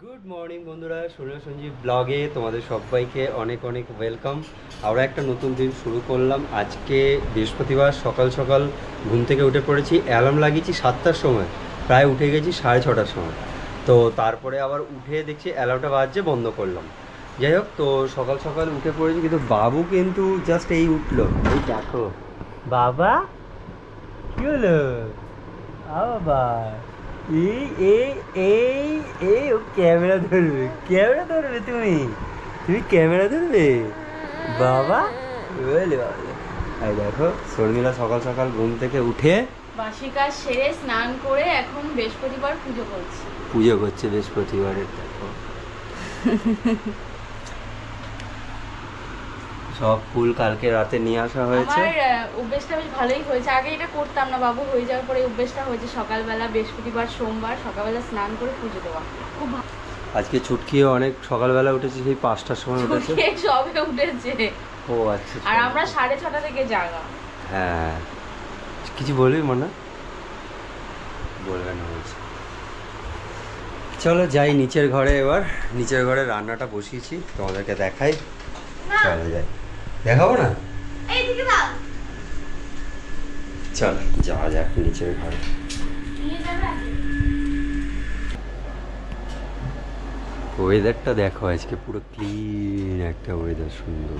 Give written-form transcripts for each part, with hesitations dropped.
Good morning বন্ধুরা, সোনাল সঞ্জীব ব্লগে তোমাদের সবাইকে অনেক অনেক ওয়েলকাম। আমরা একটা নতুন দিন শুরু করলাম। আজকে বৃহস্পতিবার, সকাল সকাল ঘুম থেকে উঠে পড়েছি। অ্যালার্ম লাগিয়েছি 7টার সময়, প্রায় উঠে গেছি 6:30টার সময়। তো তারপরে আবার উঠে দেখছি অ্যালার্মটা বাজছে, বন্ধ করলাম। যাই হোক, তো সকাল সকাল উঠে পড়েছি, কিন্তু বাবু কিন্তু জাস্ট এই উঠলো। এই দেখো বাবা, কি হলো বাবা? এই এই এই এই ও ক্যামেরা ধরবে, ক্যামেরা ধরবে। তুমি তুমি ক্যামেরা ধরবে বাবা? বলে বাবা, এই দেখো শর্মিলা সকাল সকাল ঘুম থেকে উঠে বাসি কাজ সেরে স্নান করে এখন বৃহস্পতিবার পুজো করছি। পুজো করছে বৃহস্পতিবারের। দেখো সব ফুল কালকে রাতে নিয়ে আসা হয়েছে। আমার অভ্যেসটা বেশ ভালোই হয়েছে। আগে এটা করতাম না, বাবু হয়ে যাওয়ার পরে অভ্যেসটা হয়েছে সকালবেলা বৃহস্পতিবার সোমবার সকালবেলা স্নান করে পুজো দেওয়া। খুব আজকে ছুটকিও অনেক সকালবেলা উঠেছে, সেই 5টার সময় উঠেছে। সবে উঠেছে। ও আচ্ছা। আর আমরা 6:30 থেকে জাগা। হ্যাঁ, কিছু বলবি মনে? বলবে না বলছি। চলো যাই নিচের ঘরে। এবার নিচের ঘরে রান্নাটা বসিয়েছি, তোমাদেরকে দেখাই। চলো যাই, দেখাবো না? চল যাওয়া যাক নিচের ঘরে। ওয়েদারটা দেখো, আজকে পুরো ক্লিন একটা ওয়েদার, সুন্দর।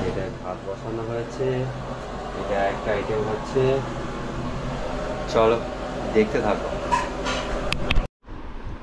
এটা ভাত বসানো হয়েছে, এটা একটা আইটেম হচ্ছে। চলো দেখতে থাকো।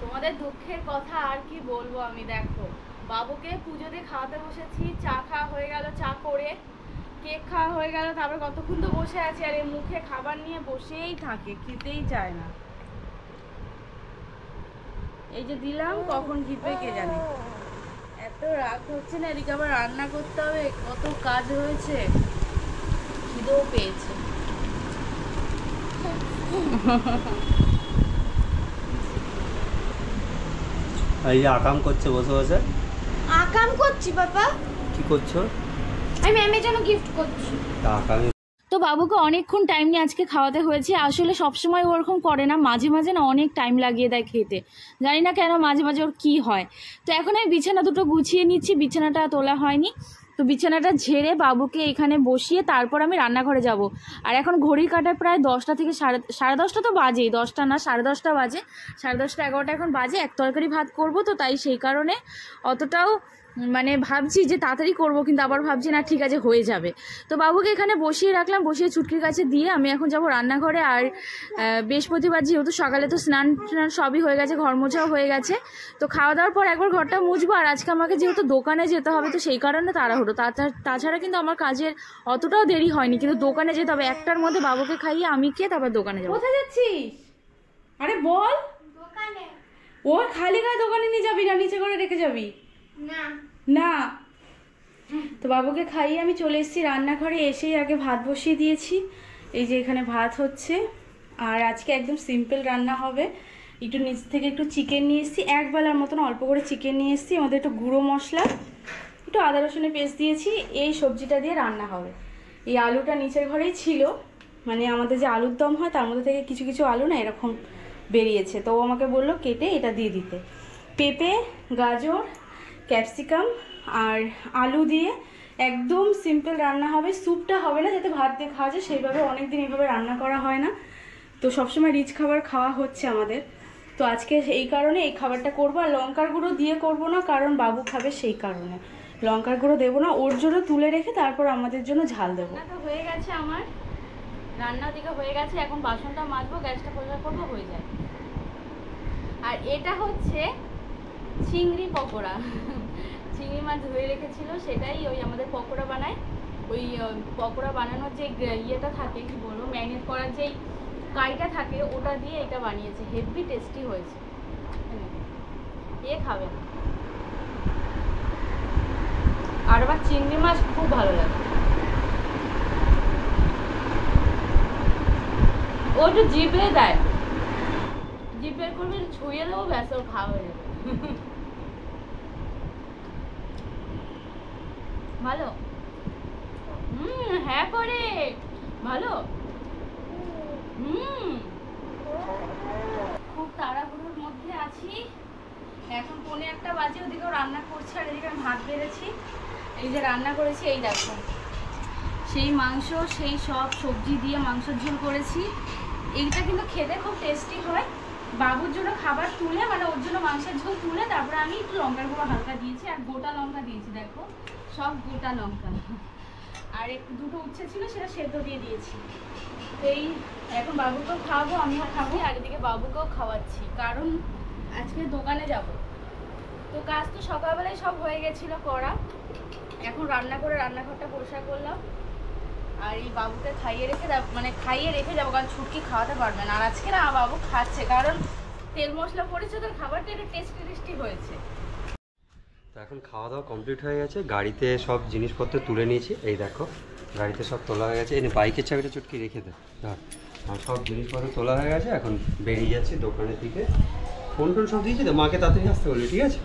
তোমাদের দুঃখের কথা আর কি বলবো আমি। দেখো, বাবুকে পুজোতে খাওয়াতে বসেছি, চা খাওয়া হয়ে গেল, চা করে কেক খাওয়া হয়ে গেল, তারপর কতক্ষণ তো বসে আছে, আর এই মুখে খাবার নিয়ে বসেই থাকে, খেতেই চায় না। এই যে দিলাম, কখন জিতবে কে জানে। এত রাগ হচ্ছে না, এদিকে আবার রান্না করতে হবে, কত কাজ রয়েছে, খিদেও পেয়েছে। এই যে আকাম করছে বসে বসে। আকাম করছি বাবা, কি করছো? আমি ম্যামের জন্য গিফট করছি। তা আকামে তো বাবুকে অনেকক্ষণ টাইম নিয়ে আজকে খাওয়াতে হয়েছে। আসলে সবসময় ওরকম করে না, মাঝে মাঝে না অনেক টাইম লাগিয়ে দেয় খেতে, জানি না কেন মাঝে মাঝে ওর কী হয়। তো এখন আমি বিছানা দুটো গুছিয়ে নিচ্ছি, বিছানাটা তোলা হয়নি, তো বিছানাটা ঝেড়ে বাবুকে এখানে বসিয়ে তারপর আমি রান্নাঘরে যাব। আর এখন ঘড়ির কাঁটায় প্রায় 10টা থেকে সাড়ে 10টা তো বাজেই, 10টা না 10:30 বাজে, 10:30 11টা এখন বাজে। এক তরকারি ভাত করব, তো তাই সেই কারণে অতটাও মানে ভাবছি যে তাড়াতাড়ি করব, কিন্তু আবার ভাবছি না ঠিক আছে হয়ে যাবে। তো বাবুকে এখানে বসিয়ে রাখলাম, বসিয়ে ছুটকির কাছে দিয়ে আমি এখন যাব রান্নাঘরে। আর বৃহস্পতিবার যেহেতু সকালে তো স্নান টান সবই হয়ে গেছে, ঘর মোছাও হয়ে গেছে, তো খাওয়া দাওয়ার পর একবার ঘরটা মুছবো। আর আজকে আমাকে যেহেতু দোকানে যেতে হবে, তো সেই কারণে তাড়াহুড়ো। তাছাড়া কিন্তু আমার কাজের অতটাও দেরি হয়নি, কিন্তু দোকানে যেতে হবে। 1টার মধ্যে বাবুকে খাইয়ে আমি খেয়ে তারপর দোকানে যাবো। কোথায় যাচ্ছিস? আরে বল। দোকানে। ও খালি গায়ে দোকানে নিয়ে যাবি না, নিচে করে রেখে যাবি? না না। তো বাবুকে খাইয়ে আমি চলে এসেছি রান্নাঘরে, এসেই আগে ভাত বসিয়ে দিয়েছি। এই যে এখানে ভাত হচ্ছে, আর আজকে একদম সিম্পল রান্না হবে। একটু নিচ থেকে একটু চিকেন নিয়ে এসেছি, একবেলার মতন অল্প করে চিকেন নিয়ে এসেছি। আমাদের একটু গুঁড়ো মশলা, একটু আদা রসুনের পেস্ট দিয়েছি, এই সবজিটা দিয়ে রান্না হবে। এই আলুটা নিচের ঘরেই ছিল, মানে আমাদের যে আলুর দম হয় তার মধ্যে থেকে কিছু কিছু আলু না এরকম বেরিয়েছে, তো ও আমাকে বললো কেটে এটা দিয়ে দিতে। পেঁপে, গাজর, ক্যাপসিকাম আর আলু দিয়ে একদম সিম্পল রান্না হবে। স্যুপটা হবে না, যাতে ভাত দিয়ে খাওয়া যায় সেইভাবে, অনেকদিন এইভাবে রান্না করা হয় না, তো সবসময় রিচ খাবার খাওয়া হচ্ছে আমাদের। তো আজকে এই কারণে এই খাবারটা করবো। আর লঙ্কার গুঁড়ো দিয়ে করবো না, কারণ বাবু খাবে সেই কারণে লঙ্কার গুঁড়ো দেবো না। ওর জন্য তুলে রেখে তারপর আমাদের জন্য ঝাল দেবো। রান্নাটা হয়ে গেছে আমার, রান্না দিকে হয়ে গেছে, এখন বাসনটা মাজবো, গ্যাসটা পরিষ্কার করবো, হয়ে যায়। আর এটা হচ্ছে চিংড়ি পকোড়া, চিংড়ি মাছ ধুয়ে রেখেছিল, সেটাই ওই আমাদের পকোড়া বানায়। ওই পকোড়া বানানোর যে ইয়েটা থাকে, কি বলবো, ম্যারিনেট করার যেই কাইটা থাকে, ওটা দিয়ে এটা বানিয়েছে, হেভি টেস্টি হয়েছে। এ খাবে না। আর আমার চিংড়ি মাছ খুব ভালো লাগে, ও একটু জিভে দেয়, জিভ বের করবে, ছুঁয়ে দেবো, ব্যাস ওর খাওয়া হয়ে যাবে। ভালো, হ্যাঁ করে ভালো। খুব তাড়াহুড়োর মধ্যে আছি। এখন 1:45 বাজে, ওদিকেও রান্না করছে আর এদিকে আমি ভাত বেড়েছি। এই যে রান্না করেছি, এই দেখো সেই মাংস, সেই সব সবজি দিয়ে মাংসের ঝোল করেছি। এইটা কিন্তু খেতে খুব টেস্টি হয়। বাবুর জন্য খাবার তুলে, মানে ওর জন্য মাংসের ঝোল তুলে তারপরে আমি একটু লঙ্কার গুঁড়ো হালকা দিয়েছি আর গোটা লঙ্কা দিয়েছি, দেখো সব গোটা লঙ্কা। আর একটু দুটো উচ্ছে ছিল, সেটা সেদ্ধ দিয়ে দিয়েছি। এই এখন বাবুকেও খাওয়াবো, আমিও খাবো, আর এদিকে বাবুকেও খাওয়াচ্ছি, কারণ আজকে দোকানে যাব। তো কাজ তো সকালবেলায় সব হয়ে গেছিলো করা। এখন রান্না করে রান্নাঘরটা পরিষ্কার করলাম, আর এই বাবুকে খাইয়ে রেখে যাবো, কারণ ছুটকি খাওয়াতে পারবে না। আর আজকে না বাবু খাচ্ছে, কারণ তেল মশলা পড়েছে, তো খাবারটা একটু টেস্টি হয়েছে। তো এখন খাওয়া দাওয়া কমপ্লিট হয়ে গেছে, গাড়িতে সব জিনিসপত্র তুলে নিয়েছি। এই দেখো গাড়িতে সব তোলা হয়ে গেছে। এই বাইকের চাবিটা চুটকি রেখে দে, ধর। আর সব জিনিসপত্র তোলা হয়ে গেছে, এখন বেরিয়ে যাচ্ছি দোকানের দিকে। ফোন টোন সব দিয়েছি তো, মাকে তাড়াতাড়ি আসতে বলি, ঠিক আছে?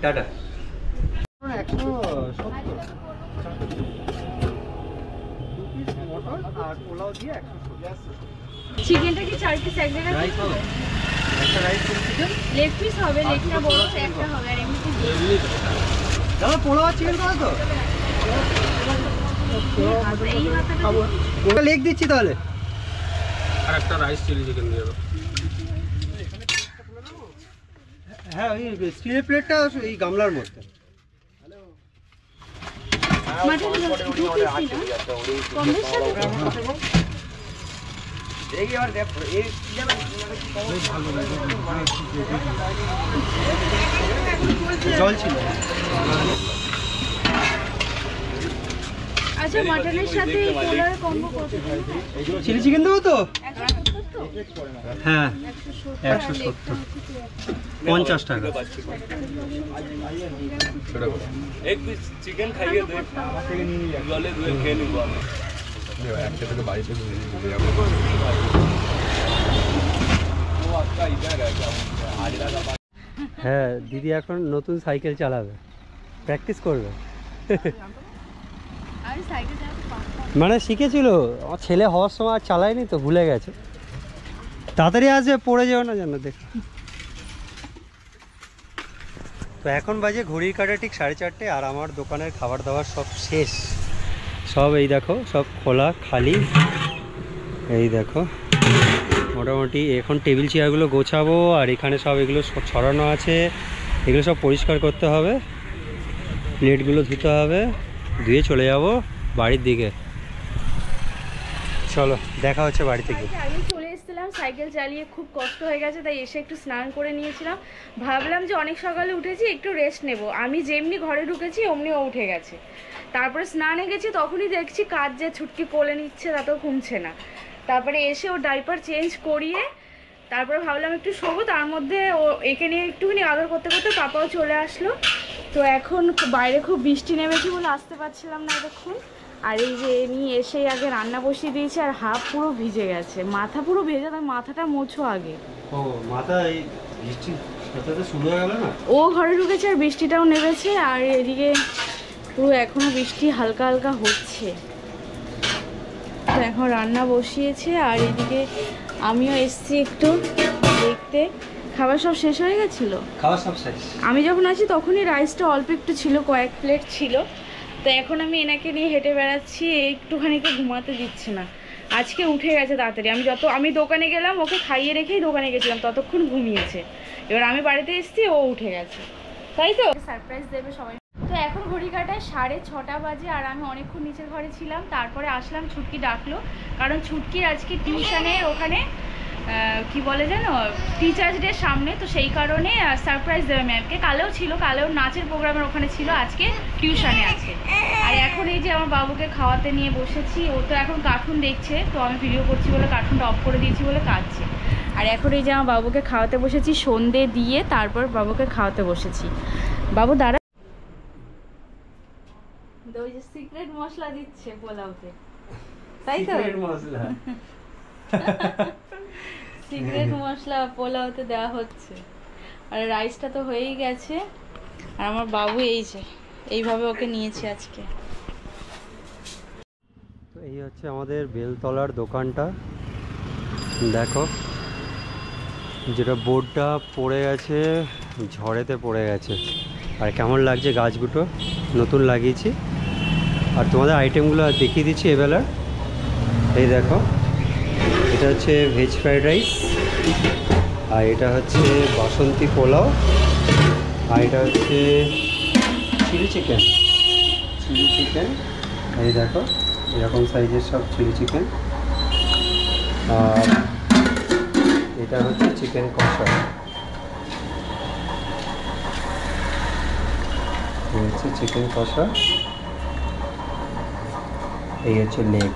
টাটা। 170 আর পোলাও দিয়ে 170। চিকেনটা কি 4 পিস এক জায়গায় রাইস হবে, একটা রাইস চিকেন, লেগ পিস হবে, লেগটা বড় একটা হবে, আর এমনি দাদা পোলাও আর চিকেন করো তো। এই মাথাটা খাবো, ওটা লেগ দিচ্ছি তাহলে। আর একটা রাইস চিলি চিকেন দিয়ে দাও। হ্যাঁ, ওই স্টিলের প্লেটটা এই গামলার মধ্যে। জল ছিল। আচ্ছা, মাটনের সাথে এই পোলার কম্বো কত? চিলি চিকেন দেবো তো? 170 তো? হ্যাঁ 170, 50 টাকা। এক পিস চিকেন খাইয়ে দে, জলে ধুয়ে খেয়ে নিব আমি। একটা থেকে বাড়িতে ঘুরে যাবো। হ্যাঁ, দিদি এখন নতুন সাইকেল চালাবে, প্র্যাকটিস করবে। আমি সাইকেল চালাতে পারতাম। মানে শিখেছিল, আমার ছেলে হওয়ার সময় আর চালায়নি তো, ভুলে গেছে। তাড়াতাড়ি আসবে, পড়ে যাও না যেন, দেখ। তো এখন বাজে ঘড়ির কাঁটা ঠিক 4:30, আর আমার দোকানের খাবার দাবার সব শেষ। সব এই দেখো, সব খোলা খালি। এই দেখো মোটামুটি এখন টেবিল চেয়ারগুলো গোছাবো, আর এখানে সব এগুলো সব ছড়ানো আছে, এগুলো সব পরিষ্কার করতে হবে, প্লেটগুলো ধুতে হবে, ধুয়ে চলে যাব বাড়ির দিকে। চলো দেখা হচ্ছে বাড়িতে গিয়ে। আমি চলে এসেছিলাম, সাইকেল চালিয়ে খুব কষ্ট হয়ে গেছে, তাই এসে একটু স্নান করে নিয়েছিলাম। ভাবলাম যে অনেক সকালে উঠেছি, একটু রেস্ট নেব। আমি যেমনি ঘরে ঢুকেছি অমনি ও উঠে গেছে। তারপরে স্নানে গেছি, তখনই দেখছি কাজ যে ছুটকি কোলে নিচ্ছে, তাতেও কমছে না। তারপরে এসে ও ডাইপার চেঞ্জ করিয়ে তারপরে ভাবলাম একটু শোবো, তার মধ্যে ও একে নিয়ে একটুখানি আদর করতে করতে পাপাও চলে আসলো। তো এখন বাইরে খুব বৃষ্টি নেমেছে বলে আসতে পারছিলাম না এতক্ষণ। আর এই যে নিয়ে এসেই আগে রান্না বসিয়ে দিয়েছে, আর হাফ পুরো ভিজে গেছে, মাথা পুরো ভেজে, তাই মাথাটা মোছো আগে। ও মাথা এই বৃষ্টি সাথে শুরু হয়ে গেল না, ও ঘরে ঢুকেছে আর বৃষ্টিটাও নেমেছে, আর এদিকে পুরো এখনো বৃষ্টি হালকা হালকা হচ্ছে। তো এখন রান্না বসিয়েছে, আর এদিকে আমিও এসছি একটু দেখতে। খাবার সব শেষ হয়ে গেছিলো, খাওয়া সব শেষ। আমি যখন আছি তখনই রাইসটা অল্প একটু ছিল, কয়েক প্লেট ছিল। তো এখন আমি এনাকে নিয়ে হেঁটে বেড়াচ্ছি, একটুখানিকে ঘুমাতে দিচ্ছে না। আজকে উঠে গেছে তাড়াতাড়ি। আমি দোকানে গেলাম, ওকে খাইয়ে রেখেই দোকানে গেছিলাম, ততক্ষণ ঘুমিয়েছে। এবার আমি বাড়িতে এসেছি, ও উঠে গেছে, তাই তো সারপ্রাইজ দেবে সবাই। তো এখন ঘড়ি কাটায় 6:30 বাজে, আর আমি অনেকক্ষণ নিচের ঘরে ছিলাম। তারপরে আসলাম, ছুটকি ডাকলো, কারণ ছুটকির আজকে টিউশনের ওখানে কি বলে জানো, টিচার্স ডে সামনে, তো সেই কারণে সারপ্রাইজ দেবে ম্যামকে। কালেও ছিল, কালেও নাচের প্রোগ্রামের ওখানে ছিল, আজকে টিউশনে আছে। আর এখন এই যে আমার বাবুকে খাওয়াতে নিয়ে বসেছি, ও তো এখন কার্টুন দেখছে, তো আমি ভিডিও করছি বলে কার্টুনটা অফ করে দিয়েছি বলে কাঁদছে। আর এখন এই যে আমার বাবুকে খাওয়াতে বসেছি, সন্ধে দিয়ে তারপর বাবুকে খাওয়াতে বসেছি। বাবু দাঁড়া, ওই যে সিক্রেট মশলা দিচ্ছে পোলাওতে, তাই তো? মশলা সিক্রেট মশলা পোলাওতে দেওয়া হচ্ছে। আর রাইসটা তো হয়েই গেছে, আর আমার বাবু এই যে এইভাবে ওকে নিয়েছে আজকে। তো এই হচ্ছে আমাদের বেলতলার দোকানটা। দেখো যেটা বোর্ডটা পড়ে গেছে, ঝড়েতে পড়ে গেছে। আর কেমন লাগছে গাছগুলো, নতুন লাগিয়েছি। আর তোমাদের আইটেমগুলো দেখিয়ে দিচ্ছি এবেলার। এই দেখো, এটা হচ্ছে ভেজ ফ্রাইড রাইস, আর এটা হচ্ছে বাসন্তী পোলাও, আর এটা হচ্ছে চিলি চিকেন। এই দেখো এরকম সাইজের সব চিলি চিকেন। আর এটা হচ্ছে চিকেন কষা, এই হচ্ছে চিকেন কষা, এই হচ্ছে লেগ।